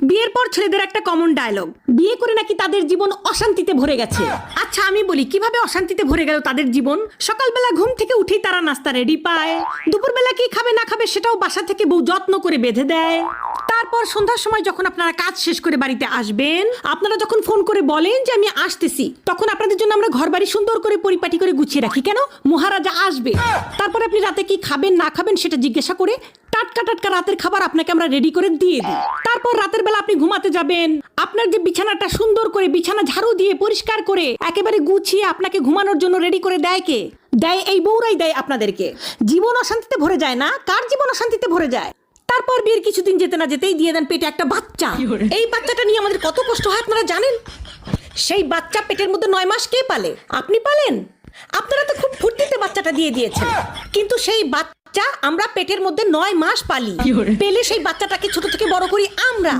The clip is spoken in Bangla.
বিয়ের পর ছেলেদের একটা কমন ডায়লগ, বিয়ে করে নাকি তাদের জীবন অশান্তিতে ভরে গেছে। আচ্ছা আমি বলি, কিভাবে অশান্তিতে ভরে গেল তাদের জীবন? সকালবেলা ঘুম থেকে উঠেই তারা নাস্তা রেডি পায়, দুপুরবেলা কি খাবে না খাবে সেটাও বাসা থেকে বউ যত্ন করে বেঁধে দেয়। তারপর সন্ধ্যার সময় যখন আপনারা কাজ শেষ করে বাড়িতে আসবেন, আপনারা যখন ফোন করে বলেন যে আমি আসতেছি, তখন আপনাদের জন্য আমরা ঘর বাড়ি সুন্দর করে পরিপাটি করে গুছিয়ে রাখি। কেন? মহারাজা আসবে। তারপর আপনি রাতে কি খাবেন না খাবেন সেটা জিজ্ঞাসা করে টাটকা টাটকা রাতের খাবার আপনাকে আমরা রেডি করে দিয়ে দিই। তারপর রাতের বেলা আপনি ঘুমাতে যাবেন, আপনার যে বিছানাটা সুন্দর করে বিছানা ঝাড়ু দিয়ে পরিষ্কার করে একেবারে গুছিয়ে আপনাকে ঘুমানোর জন্য রেডি করে দেয় কে? দেয় এই বউরাই দেয় আপনাদেরকে। জীবন অশান্তিতে ভরে যায় না? কার জীবন অশান্তিতে ভরে যায়? তারপর বিয়ের কিছুদিন যেতে না যেতেই দিয়ে দেন পেটে একটা বাচ্চা। এই বাচ্চাটা নিয়ে আমাদের কত কষ্ট হয় আপনারা জানেন? সেই বাচ্চা পেটের মধ্যে 9 মাস কে পালে? আপনি পালেন? আপনারা তো খুব ফুর্তিতে বাচ্চাটা দিয়ে দিয়েছেন, কিন্তু সেই বাচ্চা আমরা পেটের মধ্যে 9 মাস পালি। পেলে সেই বাচ্চাটাকে ছোট থেকে বড় করি আমরা।